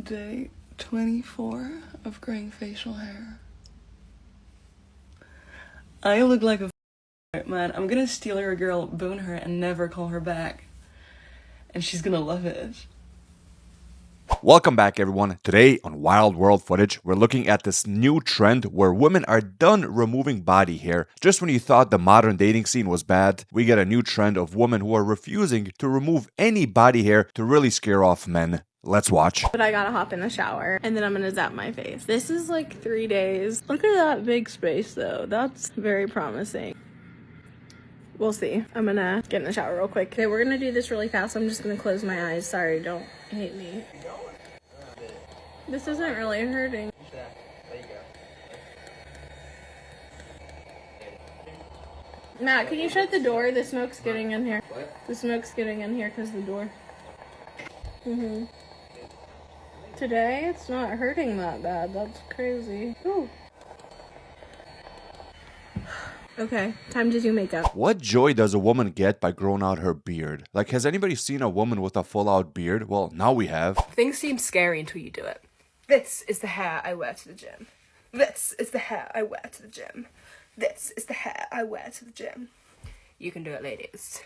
Day 24 of graying facial hair. I look like a man. I'm gonna steal her girl, boon her, and never call her back. And she's gonna love it. Welcome back, everyone. Today on Wild World Footage, we're looking at this new trend where women are done removing body hair. Just when you thought the modern dating scene was bad, we get a new trend of women who are refusing to remove any body hair to really scare off men. Let's watch. But I gotta hop in the shower and then I'm gonna zap my face. This is like 3 days. Look at that big space though. That's very promising. We'll see. I'm gonna get in the shower real quick. Okay, we're gonna do this really fast. I'm just gonna close my eyes. Sorry, don't hate me. This isn't really hurting. Matt, can you shut the door? The smoke's getting in here. What? The smoke's getting in here because the door. Today, it's not hurting that bad. That's crazy. Ooh. Okay, time to do makeup. What joy does a woman get by growing out her beard? Like, has anybody seen a woman with a full-out beard? Well, now we have. Things seem scary until you do it. This is the hair I wear to the gym. This is the hair I wear to the gym. This is the hair I wear to the gym. You can do it, ladies.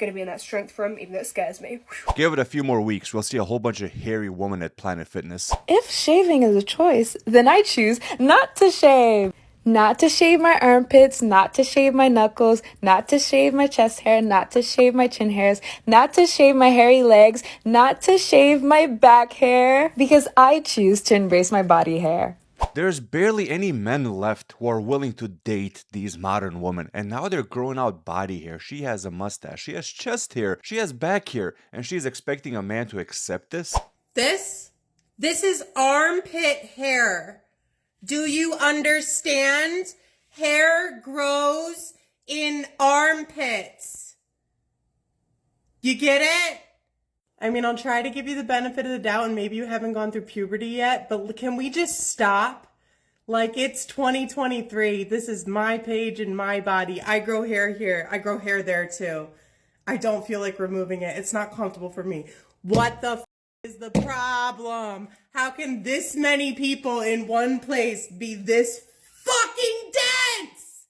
Gonna be in that strength from, even though it scares me. Give it a few more weeks, we'll see a whole bunch of hairy women at Planet Fitness. If shaving is a choice, then I choose not to shave. Not to shave my armpits, not to shave my knuckles, not to shave my chest hair, not to shave my chin hairs, not to shave my hairy legs, not to shave my back hair, because I choose to embrace my body hair. There's barely any men left who are willing to date these modern women, and now they're growing out body hair. She has a mustache, she has chest hair, she has back hair, and she's expecting a man to accept this? This is armpit hair. Do you understand? Hair grows in armpits. You get it? I mean, I'll try to give you the benefit of the doubt, and maybe you haven't gone through puberty yet, but can we just stop? Like, it's 2023. This is my page and my body. I grow hair here. I grow hair there too. I don't feel like removing it. It's not comfortable for me. What the is the problem? How can this many people in one place be this fucking dense?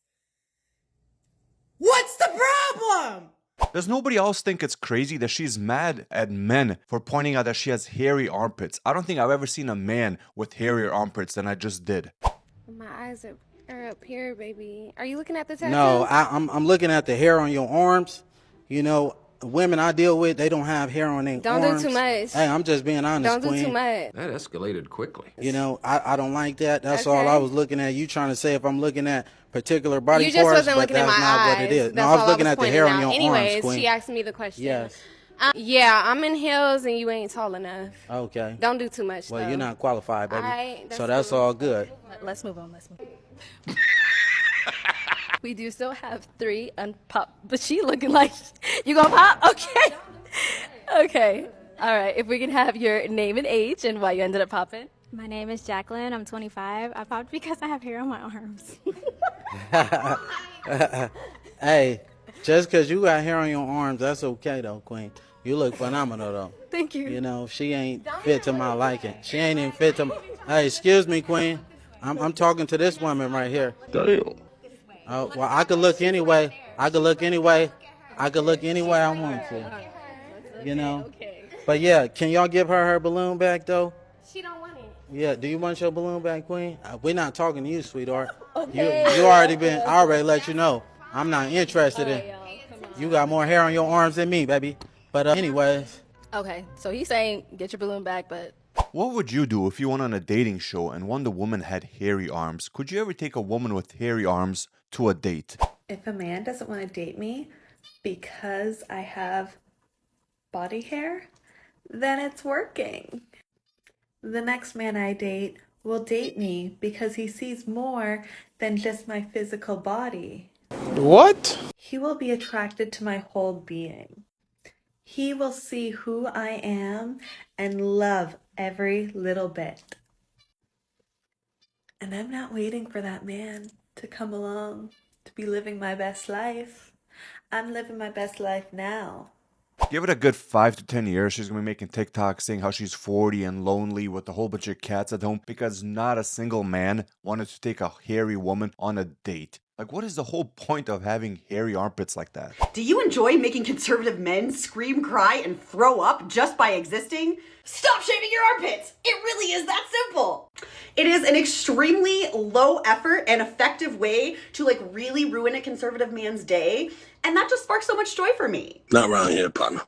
What's the problem? Does nobody else think it's crazy that she's mad at men for pointing out that she has hairy armpits? I don't think I've ever seen a man with hairier armpits than I just did. My eyes are up here, baby. Are you looking at the tattoo? No, I'm looking at the hair on your arms. You know, women I deal with, they don't have hair on their arms. Don't do too much. Hey, I'm just being honest, Don't do Queen. too much. That escalated quickly. You know, I don't like that. That's Okay. all I was looking at. You trying to say if I'm looking at particular body You just parts, wasn't but looking at that's my not eyes. what it is. That's No, I was all looking at the hair on pointing your out. Anyways, arms, Queen. she asked me the question. Yes. Yeah, I'm in heels and you ain't tall enough. Okay. Don't do too much, Well, though. you're not qualified, baby. Alright, So that's cool. all good. Let's move on. We do still have 3 unpop, but she looking like you gonna pop? Okay. Okay. All right. If we can have your name and age and why you ended up popping. My name is Jacqueline. I'm 25. I popped because I have hair on my arms. Hey, just because you got hair on your arms, that's okay, though, Queen. You look phenomenal, though. Thank you. You know, she ain't fit to my liking. She ain't even fit to. Hey, excuse me, Queen. I'm talking to this woman right here. Damn. Oh, well, I could look anyway. I could look anyway. I could look any way I want to. You know. But yeah, can y'all give her balloon back though? She don't want it. Yeah. Do you want your balloon back, Queen? We're not talking to you, sweetheart. You already been. I already let you know. I'm not interested in. You got more hair on your arms than me, baby. But anyways. Okay. So he's saying get your balloon back, but What would you do if you went on a dating show and one of the women had hairy arms? Could you ever take a woman with hairy arms to a date? If a man doesn't want to date me because I have body hair, then it's working. The next man I date will date me because he sees more than just my physical body. What? He will be attracted to my whole being. He will see who I am and love every little bit. And I'm not waiting for that man to come along to be living my best life. I'm living my best life now. Give it a good 5 to 10 years, she's gonna be making TikToks saying how she's 40 and lonely with a whole bunch of cats at home because not a single man wanted to take a hairy woman on a date. Like, what is the whole point of having hairy armpits like that? Do you enjoy making conservative men scream, cry, and throw up just by existing? Stop shaving your armpits! It really is that simple! It is an extremely low effort and effective way to like really ruin a conservative man's day, and that just sparks so much joy for me. Not around here, partner.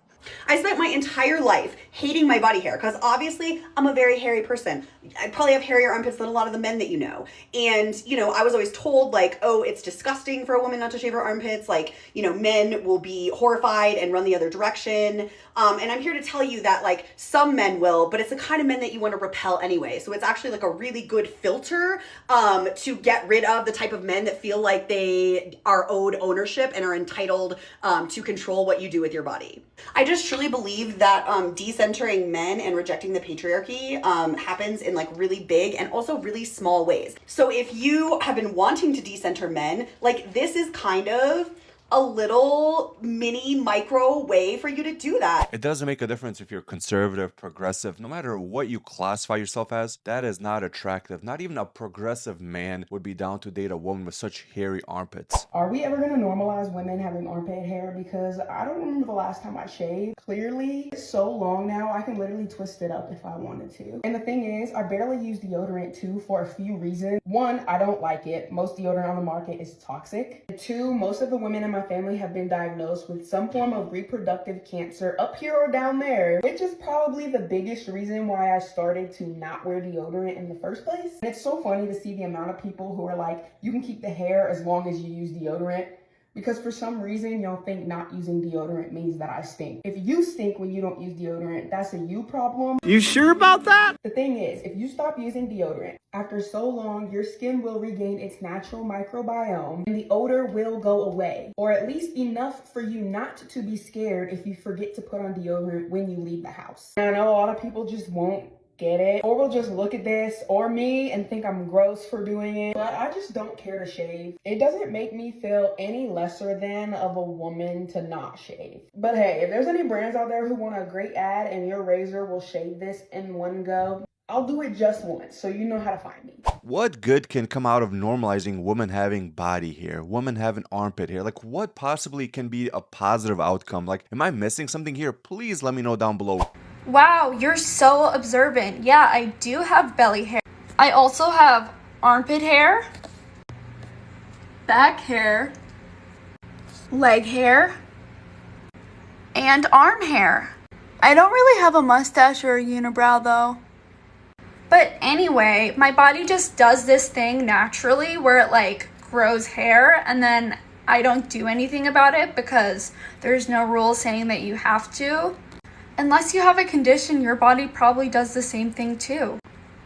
I spent my entire life hating my body hair because obviously I'm a very hairy person. I probably have hairier armpits than a lot of the men that you know. And, you know, I was always told like, oh, it's disgusting for a woman not to shave her armpits. Like, you know, men will be horrified and run the other direction. And I'm here to tell you that like some men will, but it's the kind of men that you want to repel anyway. So it's actually like a really good filter to get rid of the type of men that feel like they are owed ownership and are entitled to control what you do with your body. I just truly believe that decentering men and rejecting the patriarchy happens in like really big and also really small ways. So if you have been wanting to decenter men, like this is kind of a little mini micro way for you to do that. It doesn't make a difference if you're conservative, progressive, no matter what you classify yourself as, that is not attractive. Not even a progressive man would be down to date a woman with such hairy armpits. Are we ever gonna normalize women having armpit hair? Because I don't remember the last time I shaved. Clearly, it's so long now, I can literally twist it up if I wanted to. And the thing is, I barely use deodorant too for a few reasons. One, I don't like it. Most deodorant on the market is toxic. Two, most of the women in my family have been diagnosed with some form of reproductive cancer up here or down there, which is probably the biggest reason why I started to not wear deodorant in the first place. And it's so funny to see the amount of people who are like, you can keep the hair as long as you use deodorant. Because for some reason, y'all think not using deodorant means that I stink. If you stink when you don't use deodorant, that's a you problem. You sure about that? The thing is, if you stop using deodorant, after so long, your skin will regain its natural microbiome and the odor will go away. Or at least enough for you not to be scared if you forget to put on deodorant when you leave the house. And I know a lot of people just won't get it, or will just look at this or me and think I'm gross for doing it, but I just don't care to shave. It doesn't make me feel any lesser than of a woman to not shave. But hey, if there's any brands out there who want a great ad and your razor will shave this in one go, I'll do it just once, so you know how to find me. What good can come out of normalizing women having body hair, women having armpit hair? Like, what possibly can be a positive outcome? Like, am I missing something here? Please let me know down below. Wow, you're so observant. Yeah, I do have belly hair. I also have armpit hair, back hair, leg hair, and arm hair. I don't really have a mustache or a unibrow though. But anyway, my body just does this thing naturally where it like grows hair and then I don't do anything about it because there's no rule saying that you have to. Unless you have a condition, your body probably does the same thing too.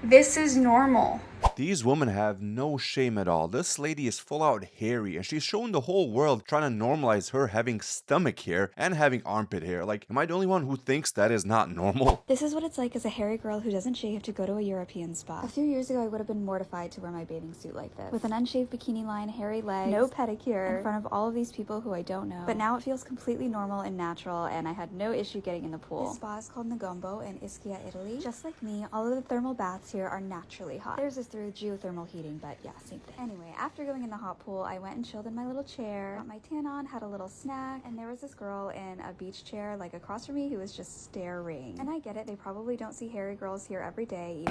This is normal. These women have no shame at all. This lady is full out hairy and she's showing the whole world trying to normalize her having stomach hair and having armpit hair. Like, am I the only one who thinks that is not normal? This is what it's like as a hairy girl who doesn't shave to go to a European spa. A few years ago, I would have been mortified to wear my bathing suit like this. With an unshaved bikini line, hairy legs, no pedicure, in front of all of these people who I don't know. But now it feels completely normal and natural and I had no issue getting in the pool. This spa is called Negombo in Ischia, Italy. Just like me, all of the thermal baths here are naturally hot. Theirs is through geothermal heating, but yeah, same thing. Anyway, after going in the hot pool, I went and chilled in my little chair, got my tan on, had a little snack, and there was this girl in a beach chair like across from me who was just staring. And I get it, they probably don't see hairy girls here every day,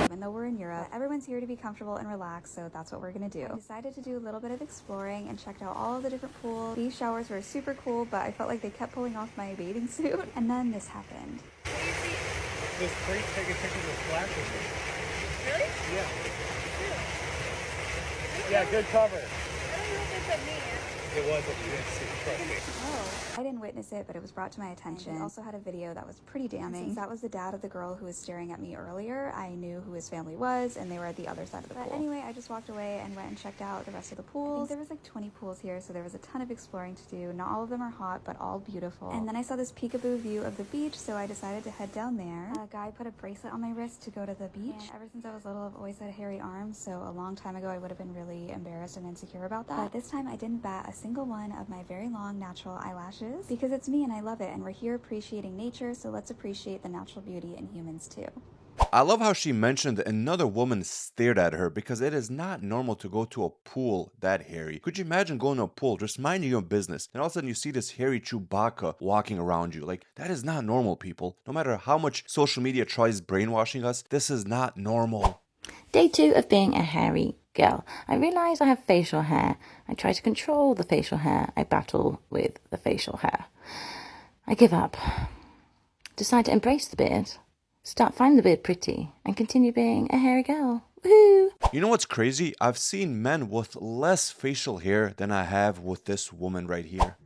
even though we're in Europe. But everyone's here to be comfortable and relaxed, so that's what we're gonna do. I decided to do a little bit of exploring and checked out all of the different pools. These showers were super cool, but I felt like they kept pulling off my bathing suit. And then this happened. This crate take a picture of the splash with me. Really? Yeah. Yeah, good cover. I don't know if it's at me. It was, but you didn't see it. Trust me. Oh, I didn't witness it, but it was brought to my attention. I also had a video that was pretty damning. Since that was the dad of the girl who was staring at me earlier, I knew who his family was, and they were at the other side of the pool. But anyway, I just walked away and went and checked out the rest of the pools. There was like 20 pools here, so there was a ton of exploring to do. Not all of them are hot, but all beautiful. And then I saw this peekaboo view of the beach, so I decided to head down there. A guy put a bracelet on my wrist to go to the beach. And ever since I was little, I've always had hairy arms, so a long time ago I would have been really embarrassed and insecure about that. But this time I didn't bat a single one of my very long natural eyelashes because it's me and I love it, and we're here appreciating nature, so let's appreciate the natural beauty in humans too. I love how she mentioned another woman stared at her because it is not normal to go to a pool that hairy. Could you imagine going to a pool, just minding your business, and all of a sudden you see this hairy Chewbacca walking around you? Like, that is not normal, people. No matter how much social media tries brainwashing us, this is not normal. Day 2 of being a hairy girl. I realise I have facial hair. I try to control the facial hair. I battle with the facial hair. I give up. Decide to embrace the beard. Start finding the beard pretty and continue being a hairy girl. Woohoo! You know what's crazy? I've seen men with less facial hair than I have with this woman right here.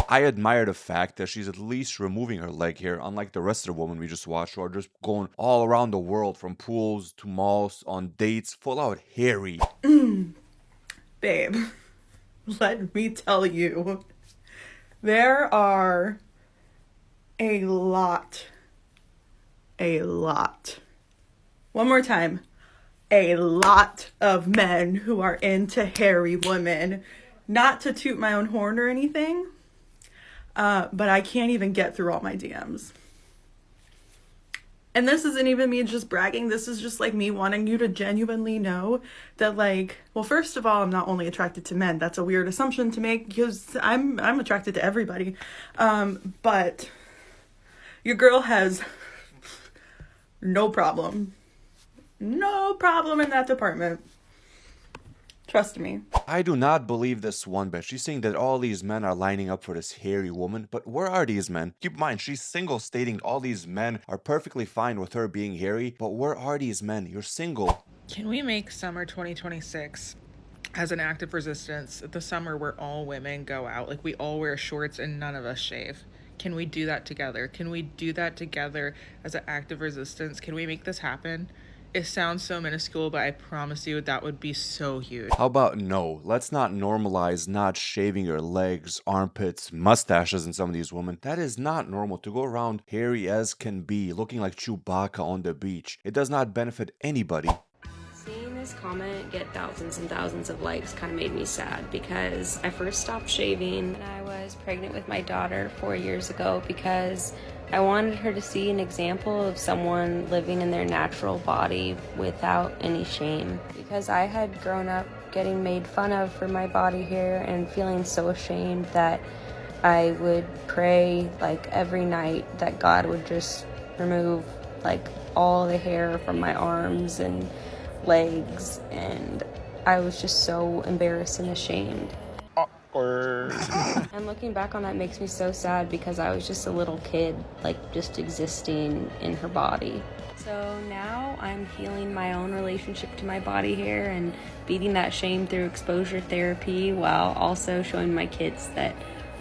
I admire the fact that she's at least removing her leg hair, unlike the rest of the women we just watched who are just going all around the world from pools to malls on dates, full out hairy. Babe, let me tell you, there are a lot, one more time, a lot of men who are into hairy women. Not to toot my own horn or anything, but I can't even get through all my DMs. And this isn't even me just bragging. This is just like me wanting you to genuinely know that, like, well, first of all, I'm not only attracted to men. That's a weird assumption to make because I'm attracted to everybody. But your girl has no problem in that department. Trust me. I do not believe this one bit. She's saying that all these men are lining up for this hairy woman, but where are these men? Keep in mind, she's single, stating all these men are perfectly fine with her being hairy, but where are these men? You're single. Can we make summer 2026 as an act of resistance, the summer where all women go out, like we all wear shorts and none of us shave? Can we do that together? Can we do that together as an act of resistance? Can we make this happen? It sounds so minuscule, but I promise you that would be so huge. How about no? Let's not normalize not shaving your legs, armpits, mustaches in some of these women. That is not normal to go around hairy as can be, looking like Chewbacca on the beach. It does not benefit anybody. Seeing this comment get thousands and thousands of likes kind of made me sad because I first stopped shaving when I was pregnant with my daughter 4 years ago because I wanted her to see an example of someone living in their natural body without any shame. Because I had grown up getting made fun of for my body hair and feeling so ashamed that I would pray like every night that God would just remove like all the hair from my arms and legs, and I was just so embarrassed and ashamed. And looking back on that makes me so sad because I was just a little kid, like just existing in her body. So now I'm healing my own relationship to my body hair and beating that shame through exposure therapy while also showing my kids that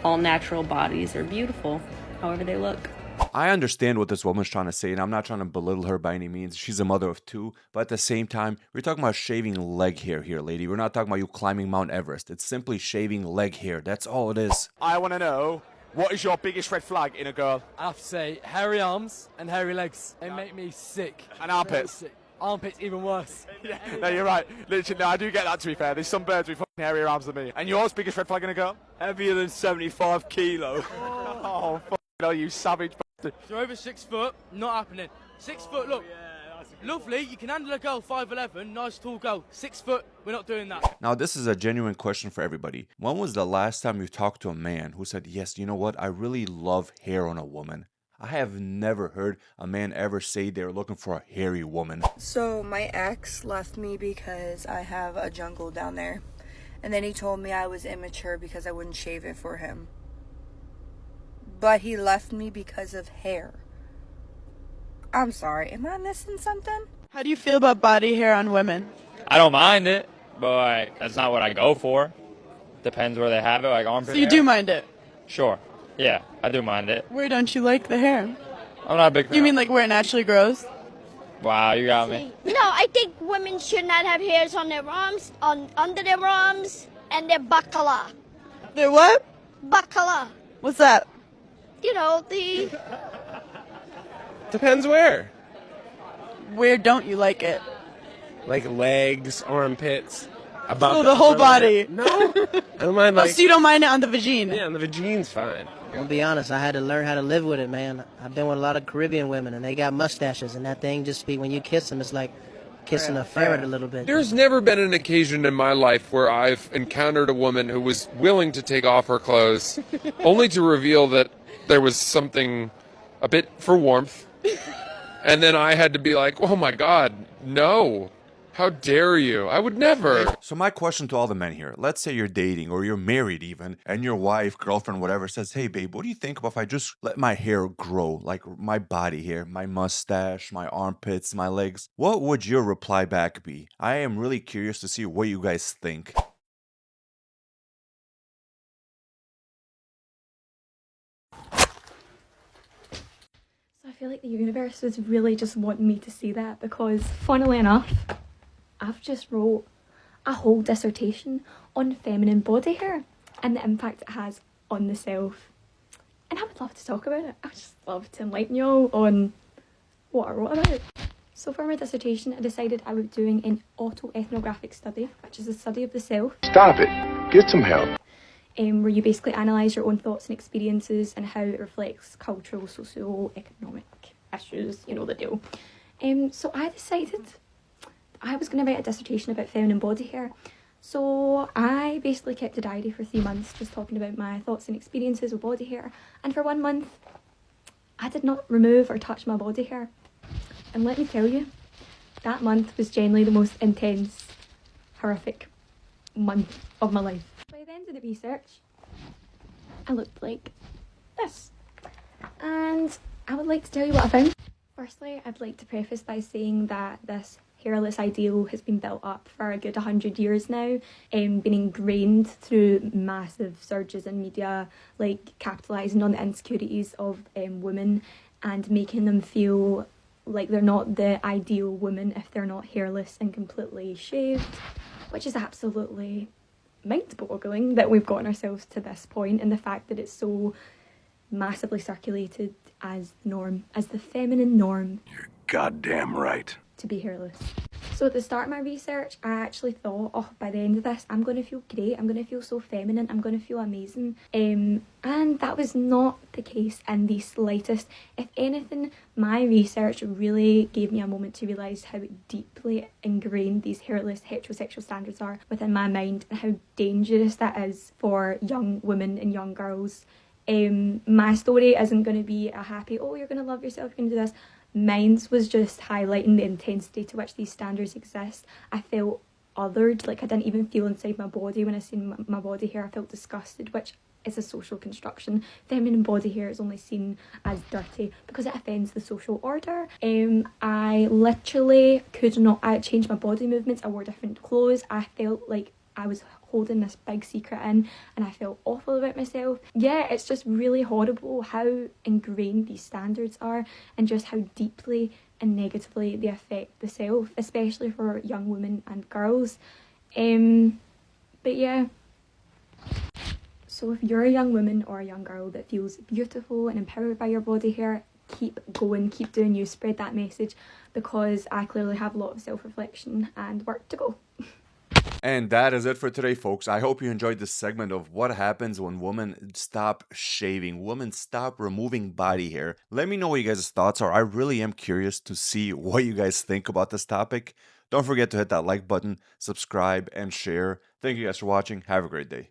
all natural bodies are beautiful, however they look. I understand what this woman's trying to say, and I'm not trying to belittle her by any means. She's a mother of two, but at the same time, we're talking about shaving leg hair here, lady. We're not talking about you climbing Mount Everest. It's simply shaving leg hair. That's all it is. I want to know, what is your biggest red flag in a girl? I have to say, hairy arms and hairy legs. They make me sick. And armpits? Sick. Armpits even worse. Yeah. No, you're right. Literally, no, I do get that, to be fair. There's some birds with fucking hairier arms than me. And yours, biggest red flag in a girl? Heavier than 75 kilo. Oh, fuck, you savage bastard. You're over 6 foot, not happening. 6 foot, look. Lovely, you can handle a girl 5'11", nice tall girl, 6 foot. We're not doing that. Now, this is a genuine question for everybody. When was the last time you talked to a man who said, yes, you know what, I really love hair on a woman? I have never heard a man ever say they're looking for a hairy woman. So my ex left me because I have a jungle down there. And then he told me I was immature because I wouldn't shave it for him. But he left me because of hair. I'm sorry, am I missing something? How do you feel about body hair on women? I don't mind it, but that's not what I go for. Depends where they have it, like armpit So you hair. do mind it? Sure. Yeah, I do mind it. Where don't you like the hair? I'm not a big fan. You mean like where it naturally grows? Wow, you got me. No, I think women should not have hairs on their arms, under their arms, and their bakala. Their what? Bakala. What's that? You know, the... Depends where. Where don't you like it? Like legs, armpits. About Oh, the whole body. No. I don't mind Oh, like... so you don't mind it on the vagina? Yeah, on the vagine's fine. I'll be honest, I had to learn how to live with it, man. I've been with a lot of Caribbean women, and they got mustaches, and that thing just be, when you kiss them, it's like kissing a ferret a little bit. There's never been an occasion in my life where I've encountered a woman who was willing to take off her clothes, only to reveal that there was something a bit for warmth. And then I had to be like, oh my God, no. How dare you? I would never. So my question to all the men here, let's say you're dating or you're married even, and your wife, girlfriend, whatever says, hey babe, what do you think about if I just let my hair grow, like my body hair, my mustache, my armpits, my legs? What would your reply back be? I am really curious to see what you guys think. So I feel like the universe was really just wanting me to see that because, funnily enough, I've just wrote a whole dissertation on feminine body hair and the impact it has on the self. And I would love to talk about it. I just love to enlighten you all on what I wrote about it. So for my dissertation, I decided I was doing an autoethnographic study, which is a study of the self. Stop it. Get some help. Where you basically analyse your own thoughts and experiences and how it reflects cultural, socio-economic issues, you know the deal. So I decided I was going to write a dissertation about feminine body hair. So I basically kept a diary for 3 months just talking about my thoughts and experiences with body hair. And for 1 month, I did not remove or touch my body hair. And let me tell you, that month was genuinely the most intense, horrific month of my life. By the end of the research, I looked like this. And I would like to tell you what I found. Firstly, I'd like to preface by saying that this hairless ideal has been built up for a good 100 years now, been ingrained through massive surges in media, like capitalising on the insecurities of women and making them feel like they're not the ideal woman if they're not hairless and completely shaved, which is absolutely mind-boggling that we've gotten ourselves to this point, and the fact that it's so massively circulated as the norm, as the feminine norm. You're goddamn right. To be hairless. So at the start of my research, I actually thought, oh, by the end of this, I'm going to feel great, I'm going to feel so feminine, I'm going to feel amazing. And that was not the case in the slightest. If anything, my research really gave me a moment to realise how deeply ingrained these hairless heterosexual standards are within my mind and how dangerous that is for young women and young girls. My story isn't going to be a happy, oh, you're going to love yourself, you're going to do this. Mine's was just highlighting the intensity to which these standards exist. I felt othered, like I didn't even feel inside my body when I seen my body hair. I felt disgusted, which is a social construction. Feminine body hair is only seen as dirty because it offends the social order. I literally could not, I changed my body movements, I wore different clothes. I felt like I was holding this big secret in and I felt awful about myself. Yeah, it's just really horrible how ingrained these standards are and just how deeply and negatively they affect the self, especially for young women and girls. But yeah, so if you're a young woman or a young girl that feels beautiful and empowered by your body hair, keep going, keep doing you, spread that message, because I clearly have a lot of self-reflection and work to go. And that is it for today, folks. I hope you enjoyed this segment of what happens when women stop shaving, women stop removing body hair. Let me know what you guys' thoughts are. I really am curious to see what you guys think about this topic. Don't forget to hit that like button, subscribe, and share. Thank you guys for watching. Have a great day.